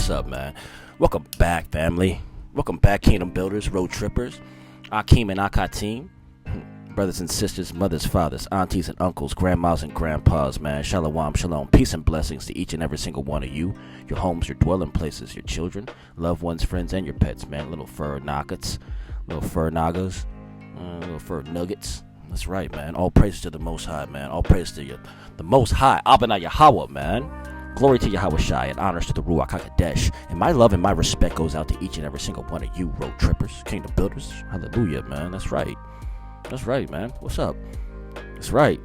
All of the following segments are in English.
What's up, man? Welcome back, family. Welcome back, Kingdom Builders, Road Trippers, Akeem and Akatim, brothers and sisters, mothers, fathers, aunties and uncles, grandmas and grandpas, man. Shalom, shalom. Peace and blessings to each and every single one of you, your homes, your dwelling places, your children, loved ones, friends, and your pets, man. Little fur nuggets, little fur nagas, little fur nuggets. That's right, man. All praise to the Most High, man. All praise to you, the Most High, Abba Yahweh, man. Glory to Yahweh Shai and honors to the Ruach HaKodesh. And my love and my respect goes out to each and every single one of you, road trippers, kingdom builders. Hallelujah, man. That's right. That's right, man. What's up? That's right.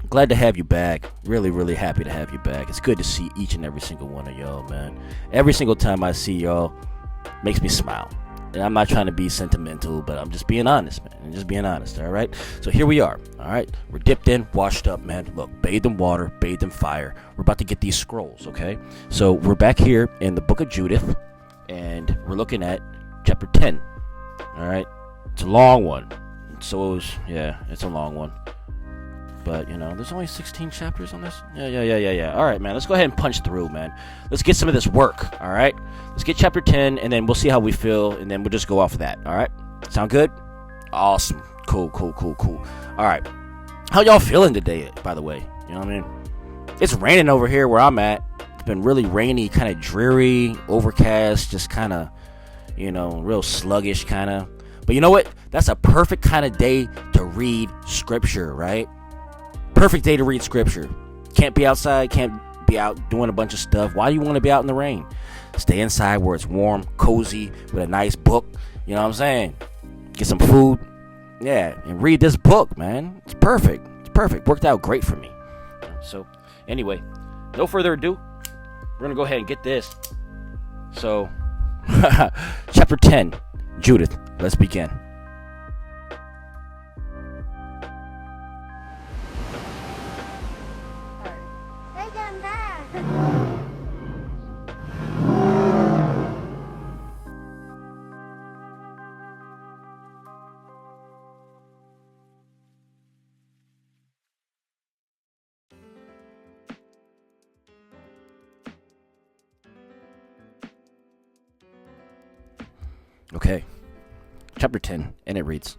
Glad to have you back. Really, really happy to have you back. It's good to see each and every single one of y'all, man. Every single time I see y'all, makes me smile. And I'm not trying to be sentimental, but I'm just being honest, man. I'm just being honest, all right? So here we are, all right? We're dipped in, washed up, man. Look, bathed in water, bathed in fire. We're about to get these scrolls, okay? So we're back here in the book of Judith, and we're looking at chapter 10, all right? It's a long one. So it's a long one. But, there's only 16 chapters on this. Yeah. All right, man. Let's go ahead and punch through, man. Let's get some of this work, all right? Let's get chapter 10, and then we'll see how we feel, and then we'll just go off of that, all right? Sound good? Awesome. Cool. All right. How y'all feeling today, by the way? You know what I mean? It's raining over here where I'm at. It's been really rainy, kind of dreary, overcast, just kind of, real sluggish kind of. But you know what? That's a perfect kind of day to read scripture, right? Perfect day to read scripture. Can't be outside, can't be out doing a bunch of stuff. Why do you want to be out in the rain? Stay inside where it's warm, cozy, with a nice book. You know what I'm saying? Get some food. Yeah, and read this book, man. It's perfect. It's perfect. Worked out great for me. So, anyway, no further ado. We're going to go ahead and get this. So, chapter 10, Judith. Let's begin. Okay, chapter 10, and it reads,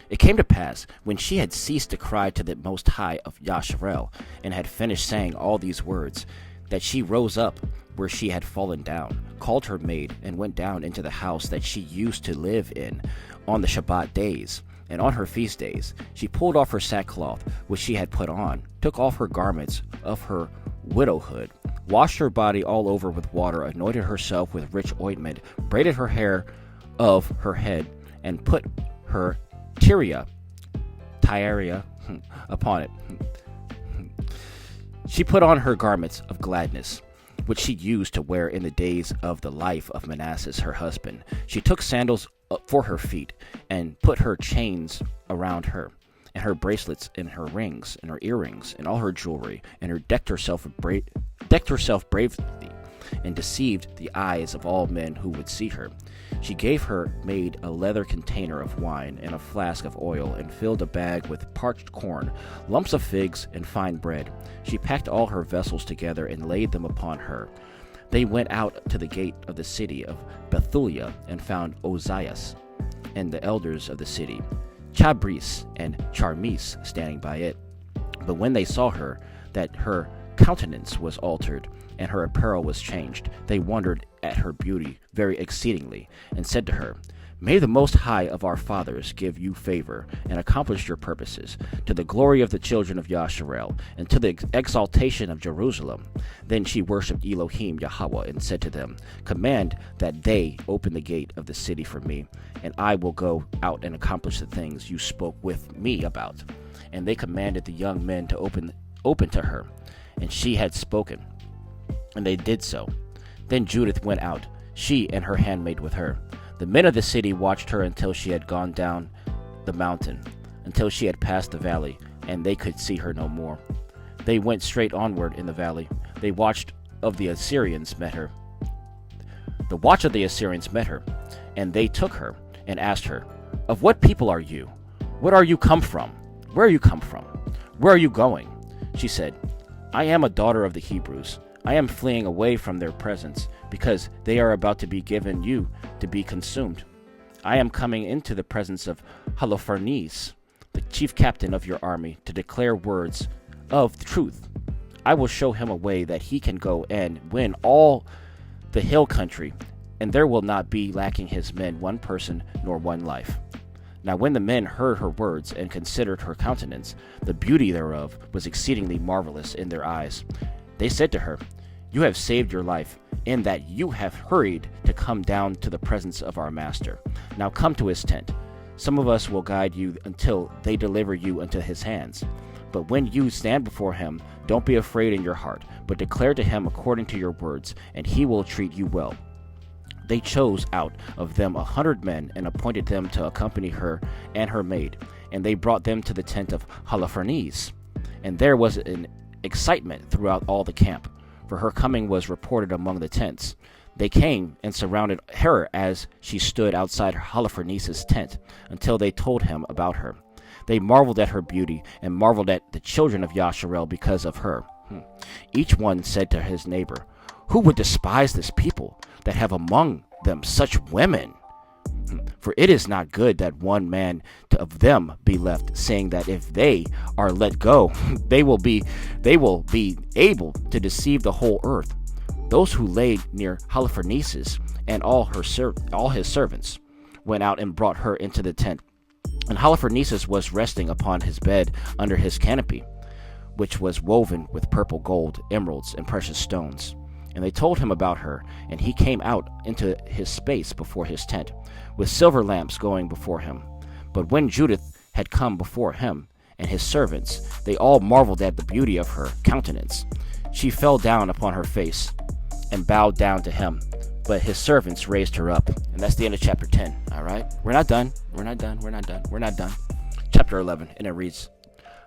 It came to pass, when she had ceased to cry to the Most High of Yasharel, and had finished saying all these words, that she rose up where she had fallen down, called her maid, and went down into the house that she used to live in on the Shabbat days, and on her feast days. She pulled off her sackcloth, which she had put on, took off her garments of her widowhood, washed her body all over with water, anointed herself with rich ointment, braided her hair of her head, and put her tiara upon it. She put on her garments of gladness, which she used to wear in the days of the life of Manasseh her husband. She took sandals for her feet, and put her chains around her, and her bracelets, and her rings, and her earrings, and all her jewelry, and her decked herself bravely, and deceived the eyes of all men who would see her. She gave her maid a leather container of wine and a flask of oil, and filled a bag with parched corn, lumps of figs, and fine bread. She packed all her vessels together and laid them upon her. They went out to the gate of the city of Bethulia, and found Ozias and the elders of the city, Chabris and Charmis, standing by it. But when they saw her, that her countenance was altered, and her apparel was changed, they wondered at her beauty very exceedingly, and said to her, May the Most High of our fathers give you favor, and accomplish your purposes, to the glory of the children of Yasharel, and to the exaltation of Jerusalem. Then she worshipped Elohim Yahweh, and said to them, Command that they open the gate of the city for me, and I will go out and accomplish the things you spoke with me about. And they commanded the young men to open to her, and she had spoken, and they did so. Then Judith went out, she and her handmaid with her. The men of the city watched her until she had gone down the mountain, until she had passed the valley, and they could see her no more. They went straight onward in the valley. The watch of the Assyrians met her, and they took her and asked her, Of what people are you? What are you come from? Where are you come from? Where are you going? She said, I am a daughter of the Hebrews. I am fleeing away from their presence. because they are about to be given you to be consumed. I am coming into the presence of Holofernes, the chief captain of your army, to declare words of truth. I will show him a way that he can go and win all the hill country, and there will not be lacking his men one person nor one life. Now when the men heard her words and considered her countenance, the beauty thereof was exceedingly marvelous in their eyes. They said to her, You have saved your life, in that you have hurried to come down to the presence of our master. Now come to his tent. Some of us will guide you until they deliver you into his hands. But when you stand before him, don't be afraid in your heart, but declare to him according to your words, and he will treat you well. They chose out of them 100 men and appointed them to accompany her and her maid, and they brought them to the tent of Holofernes. And there was an excitement throughout all the camp, for her coming was reported among the tents. They came and surrounded her as she stood outside Holofernes' tent, until they told him about her. They marveled at her beauty, and marveled at the children of Yasharel because of her. Each one said to his neighbor, Who would despise this people, that have among them such women? For it is not good that one man of them be left, saying that if they are let go, they will be able to deceive the whole earth. Those who lay near Holofernes and all his servants went out and brought her into the tent. And Holofernes was resting upon his bed under his canopy, which was woven with purple gold, emeralds, and precious stones. And they told him about her, and he came out into his space before his tent, with silver lamps going before him. But when Judith had come before him and his servants, they all marveled at the beauty of her countenance. She fell down upon her face and bowed down to him, but his servants raised her up. And that's the end of chapter 10. All right, we're not done. Chapter 11, and it reads,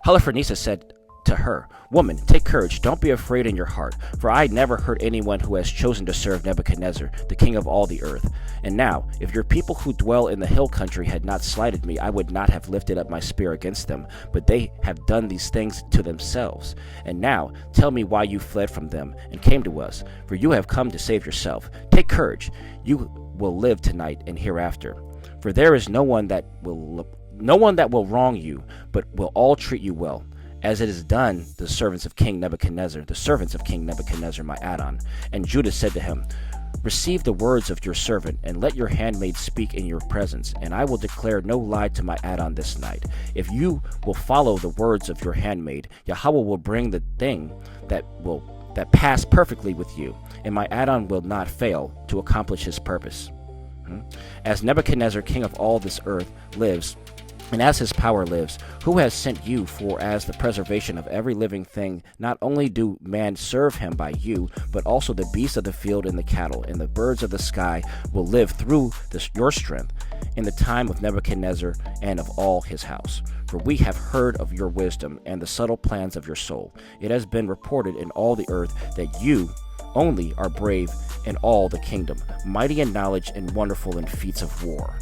Holofernes said to her, Woman, take courage, don't be afraid in your heart, for I never hurt anyone who has chosen to serve Nebuchadnezzar, the king of all the earth. And now, if your people who dwell in the hill country had not slighted me, I would not have lifted up my spear against them, but they have done these things to themselves. And now, tell me why you fled from them and came to us, for you have come to save yourself. Take courage, you will live tonight and hereafter. For there is no one that will wrong you, but will all treat you well, as it is done the servants of King Nebuchadnezzar, my Adon. And Judith said to him, Receive the words of your servant, and let your handmaid speak in your presence, and I will declare no lie to my Adon this night. If you will follow the words of your handmaid, Yahweh will bring the thing that pass perfectly with you, and my Adon will not fail to accomplish his purpose. As Nebuchadnezzar, king of all this earth, lives, and as his power lives, who has sent you for as the preservation of every living thing? Not only do man serve him by you, but also the beasts of the field and the cattle, and the birds of the sky will live through your strength in the time of Nebuchadnezzar and of all his house. For we have heard of your wisdom and the subtle plans of your soul. It has been reported in all the earth that you only are brave in all the kingdom, mighty in knowledge and wonderful in feats of war.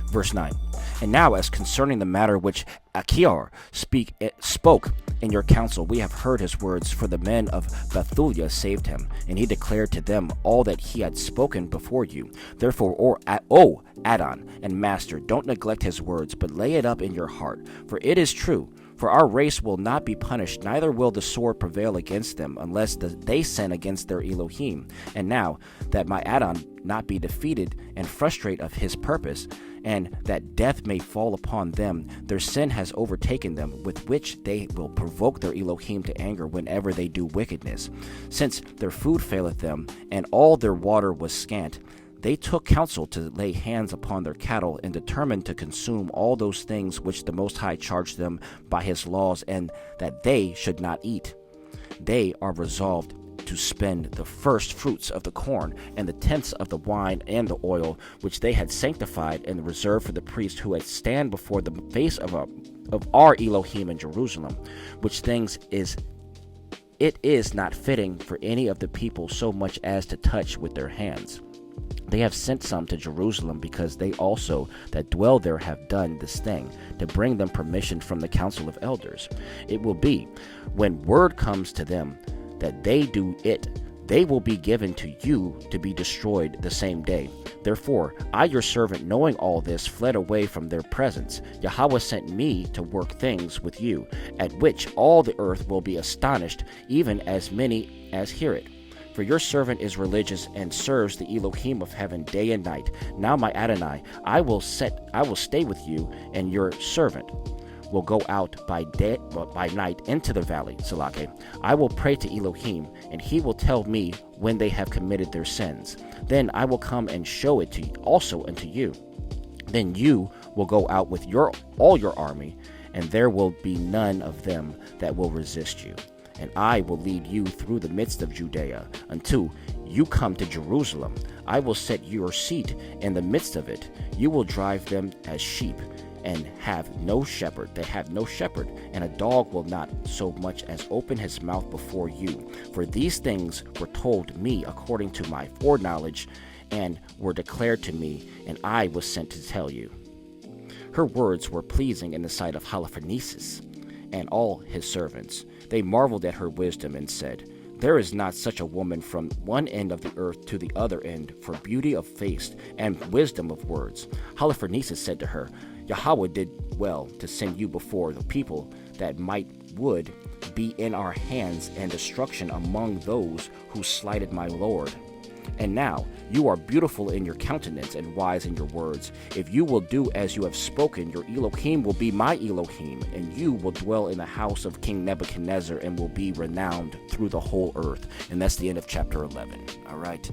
Verse 9. And now, as concerning the matter which Achior spoke in your council, we have heard his words, for the men of Bethulia saved him, and he declared to them all that he had spoken before you. Therefore, O Adon and Master, don't neglect his words, but lay it up in your heart, for it is true. For our race will not be punished, neither will the sword prevail against them, unless they sin against their Elohim. And now, that my Adon not be defeated and frustrate of his purpose, and that death may fall upon them, their sin has overtaken them, with which they will provoke their Elohim to anger whenever they do wickedness. Since their food faileth them, and all their water was scant, they took counsel to lay hands upon their cattle, and determined to consume all those things which the Most High charged them by his laws, and that they should not eat. They are resolved to spend the first fruits of the corn, and the tenths of the wine and the oil, which they had sanctified and reserved for the priest who had stand before the face of our Elohim in Jerusalem, which things it is not fitting for any of the people so much as to touch with their hands. They have sent some to Jerusalem, because they also that dwell there have done this thing, to bring them permission from the council of elders. It will be, when word comes to them that they do it, they will be given to you to be destroyed the same day. Therefore, I, your servant, knowing all this, fled away from their presence. Yahweh sent me to work things with you, at which all the earth will be astonished, even as many as hear it. For your servant is religious and serves the Elohim of heaven day and night. Now, my Adonai, I will stay with you, and your servant will go out by night into the valley, Salake. I will pray to Elohim, and he will tell me when they have committed their sins. Then I will come and show it to also unto you. Then you will go out with all your army, and there will be none of them that will resist you. And I will lead you through the midst of Judea until you come to Jerusalem. I will set your seat in the midst of it. You will drive them as sheep, and have no shepherd. They have no shepherd, and a dog will not so much as open his mouth before you. For these things were told me according to my foreknowledge, and were declared to me, and I was sent to tell you. Her words were pleasing in the sight of Holoferneses and all his servants. They marveled at her wisdom and said, There is not such a woman from one end of the earth to the other end for beauty of face and wisdom of words. Holoferneses said to her, Yahweh did well to send you before the people, that would be in our hands and destruction among those who slighted my Lord. And now you are beautiful in your countenance and wise in your words. If you will do as you have spoken, your Elohim will be my Elohim, and you will dwell in the house of King Nebuchadnezzar and will be renowned through the whole earth. And that's the end of chapter 11. All right.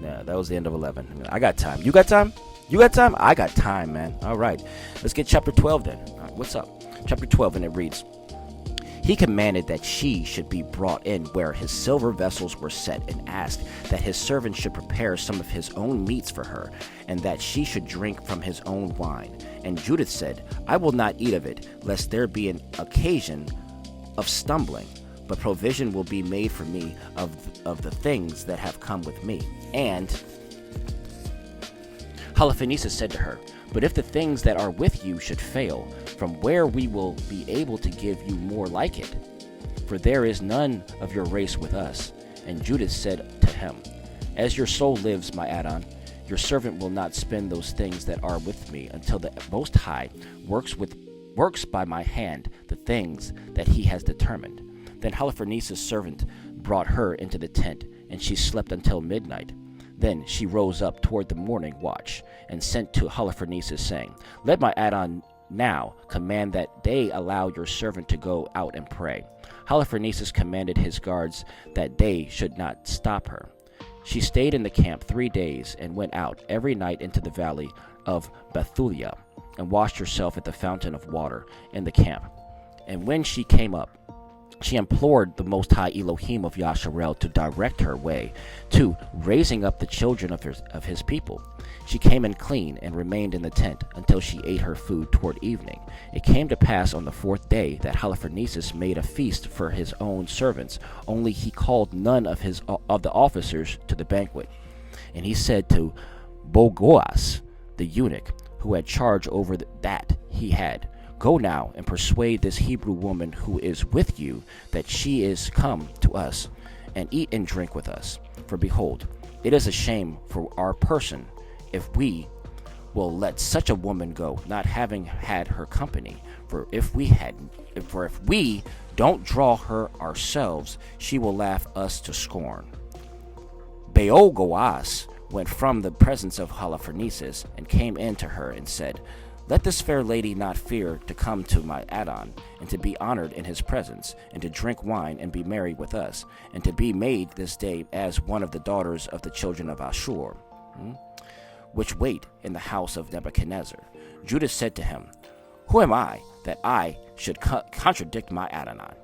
Yeah, that was the end of 11. I got time. You got time? You got time? I got time, man. All right. Let's get chapter 12 then. All right, what's up? Chapter 12, and it reads, He commanded that she should be brought in where his silver vessels were set, and asked that his servant should prepare some of his own meats for her, and that she should drink from his own wine. And Judith said, I will not eat of it, lest there be an occasion of stumbling, but provision will be made for me of the things that have come with me. And Holoferneses said to her, But if the things that are with you should fail, from where we will be able to give you more like it? For there is none of your race with us. And Judith said to him, As your soul lives, my Adon, your servant will not spend those things that are with me until the Most High works by my hand the things that he has determined. Then Holoferneses' servant brought her into the tent, and she slept until midnight. Then she rose up toward the morning watch, and sent to Holoferneses, saying, Let my Adon now command that they allow your servant to go out and pray. Holoferneses commanded his guards that they should not stop her. She stayed in the camp 3 days, and went out every night into the valley of Bethulia, and washed herself at the fountain of water in the camp. And when she came up, she implored the Most High Elohim of Yasharel to direct her way to raising up the children of his people. She came in clean and remained in the tent until she ate her food toward evening. It came to pass on the 4th day that Holoferneses made a feast for his own servants, only he called none of the officers to the banquet. And he said to Bogoas, the eunuch, who had charge over that he had, Go now and persuade this Hebrew woman who is with you that she is come to us, and eat and drink with us. For behold, it is a shame for our person if we will let such a woman go, not having had her company. For if we don't draw her ourselves, she will laugh us to scorn. Beogoas went from the presence of Holoferneses, and came in to her, and said, Let this fair lady not fear to come to my Adon, and to be honored in his presence, and to drink wine, and be merry with us, and to be made this day as one of the daughters of the children of Ashur, which wait in the house of Nebuchadnezzar. Judah said to him, Who am I, that I should contradict my Adonai?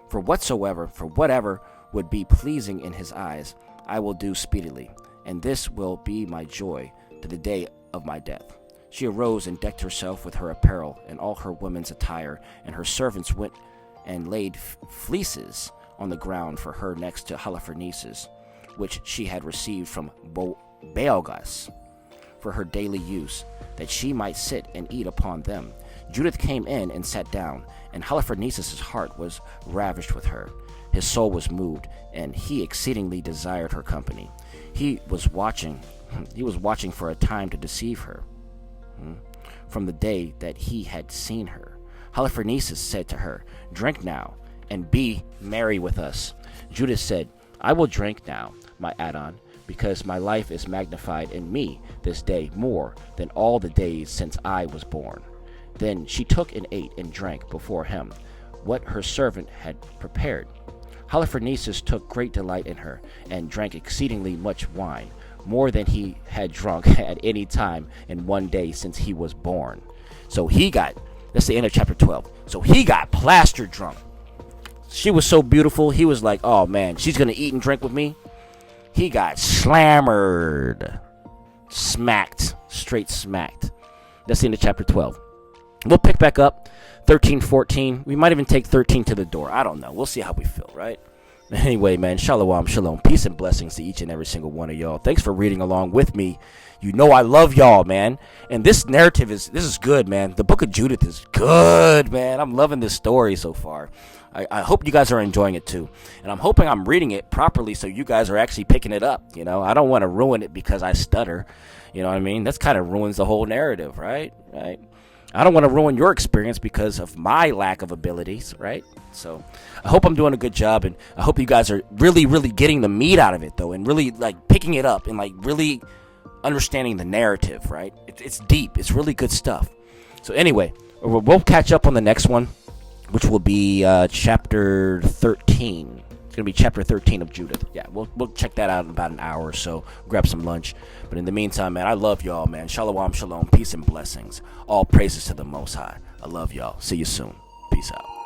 For whatever would be pleasing in his eyes, I will do speedily, and this will be my joy to the day of my death. She arose and decked herself with her apparel and all her women's attire, and her servants went and laid fleeces on the ground for her next to Holoferneses, which she had received from Baelgas for her daily use, that she might sit and eat upon them. Judith came in and sat down, and Holoferneses' heart was ravished with her. his soul was moved, and he exceedingly desired her company. He was watching for a time to deceive her, from the day that he had seen her. Holofernes said to her, "Drink now, and be merry with us." Judith said, "I will drink now, my Adon, because my life is magnified in me this day more than all the days since I was born." Then she took and ate and drank before him what her servant had prepared. Holofernes took great delight in her, and drank exceedingly much wine, more than he had drunk at any time in one day since he was born. So that's the end of chapter 12. So he got plastered drunk. She was so beautiful, he was like, oh man, she's going to eat and drink with me. He got slammered. Smacked. Straight smacked. That's the end of chapter 12. We'll pick back up 13, 14. We might even take 13 to the door. I don't know. We'll see how we feel, right? Anyway, man, shalom, shalom. Peace and blessings to each and every single one of y'all. Thanks for reading along with me. You know I love y'all, man. And this narrative is good, man. The book of Judith is good, man. I'm loving this story so far. I hope you guys are enjoying it too. And I'm hoping I'm reading it properly so you guys are actually picking it up. You know, I don't want to ruin it because I stutter. You know what I mean? That's kind of ruins the whole narrative, right? Right? I don't want to ruin your experience because of my lack of abilities, right? So I hope I'm doing a good job, and I hope you guys are really, really getting the meat out of it, though, and really, like, picking it up and, like, really understanding the narrative, right? It's deep. It's really good stuff. So anyway, we'll catch up on the next one, which will be chapter 13. It's going to be chapter 13 of Judith. Yeah, we'll check that out in about an hour or so. Grab some lunch. But in the meantime, man, I love y'all, man. Shalom, shalom, peace and blessings. All praises to the Most High. I love y'all. See you soon. Peace out.